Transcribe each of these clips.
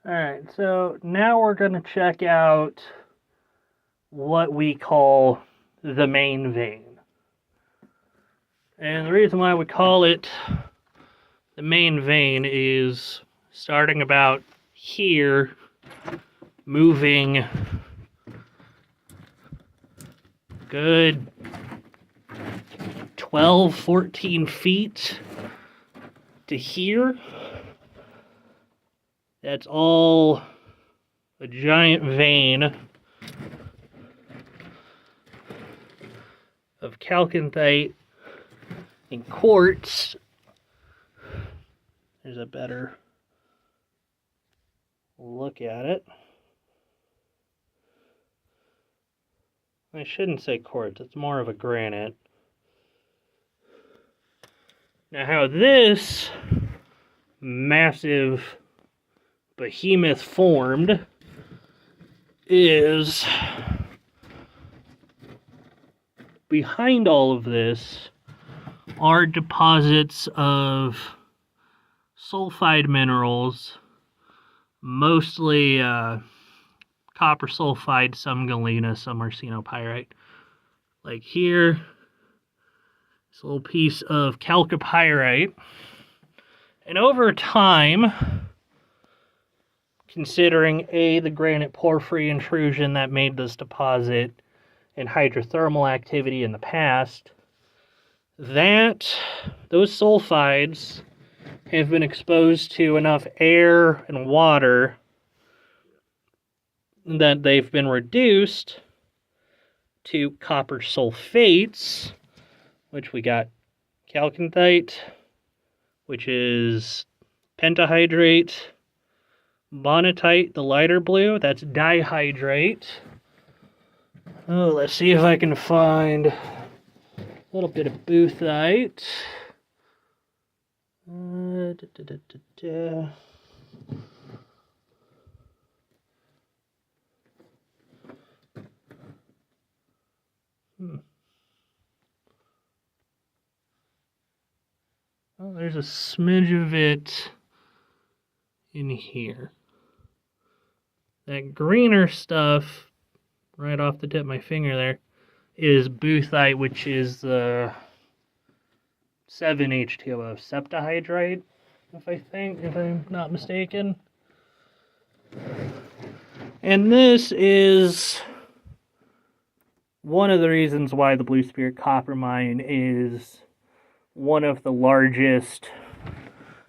Alright, so now we're going to check out what we call the main vein. And the reason why we call it the main vein is starting about here, moving good 12, 14 feet to here. That's all a giant vein of chalcanthite and quartz. There's a better look at it. I shouldn't say quartz, it's more of a granite. Now, how this massive behemoth formed is behind all of this are deposits of sulfide minerals, mostly copper sulfide, some galena, some arsenopyrite. Like here, this little piece of chalcopyrite. And over time, considering the granite porphyry intrusion that made this deposit and hydrothermal activity in the past, that those sulfides have been exposed to enough air and water that they've been reduced to copper sulfates, which we got chalcanthite, which is pentahydrate, bonitite, the lighter blue, that's dihydrate. Oh, let's see if I can find a little bit of boothite. Oh, there's a smidge of it in here. That greener stuff, right off the tip of my finger there, is boothite, which is the 7H2O septahydrite, if I'm not mistaken. And this is one of the reasons why the Blue Spirit copper mine is one of the largest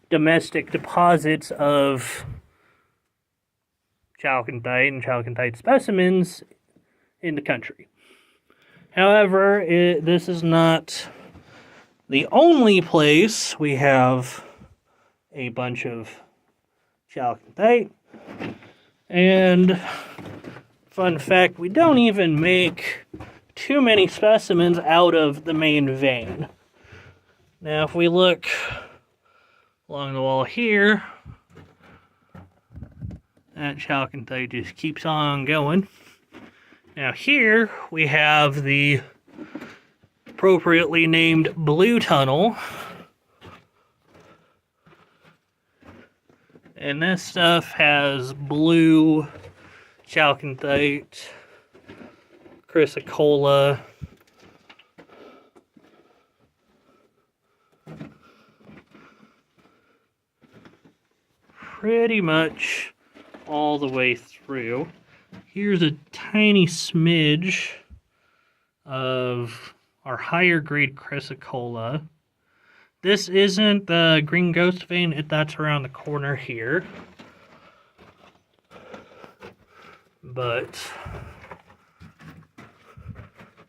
domestic deposits of chalcanthite and chalcanthite specimens in the country. However, this is not the only place we have a bunch of chalcanthite. And fun fact, we don't even make too many specimens out of the main vein. Now, if we look along the wall here, that chalcanthite just keeps on going. Now here we have the appropriately named Blue Tunnel. And this stuff has blue chalcanthite, chrysocolla, pretty much all the way through. Here's a tiny smidge of our higher grade chrysocolla. This isn't the green ghost vein, that's around the corner here. But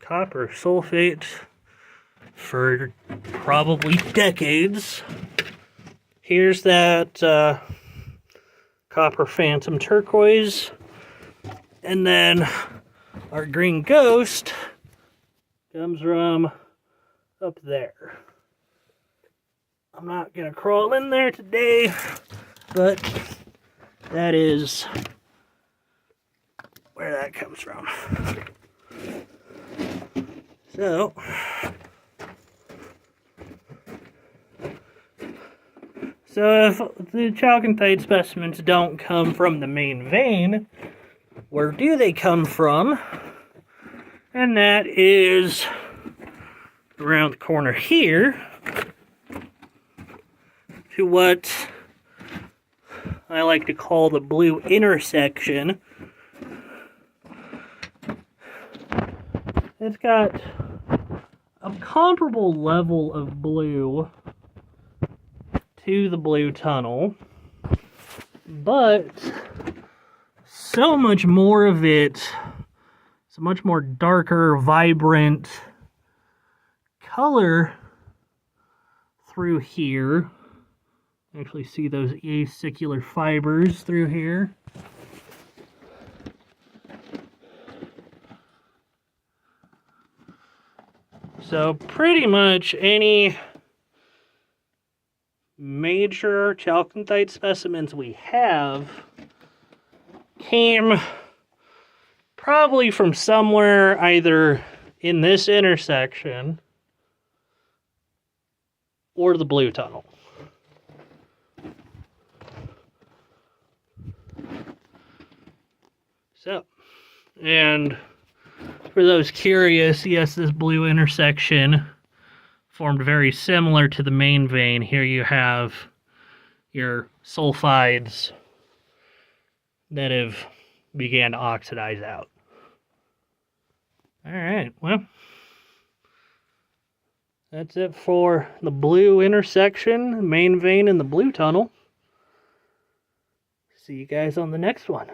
copper sulfate for probably decades. Here's that copper phantom turquoise. And then our green ghost comes from up there. I'm not going to crawl in there today, but that is where that comes from. So if the chalcanthite specimens don't come from the main vein, where do they come from? And that is around the corner here to what I like to call the blue intersection. It's got a comparable level of blue to the blue tunnel, but so much more of it, it's a much more darker, vibrant color through here. Actually see those acicular fibers through here. So pretty much any major chalcanthite specimens we have came probably from somewhere either in this intersection or the blue tunnel. So, and for those curious, yes, this blue intersection formed very similar to the main vein. Here you have your sulfides that have began to oxidize out. All right, well, that's it for the blue intersection, main vein, and the blue tunnel. See you guys on the next one.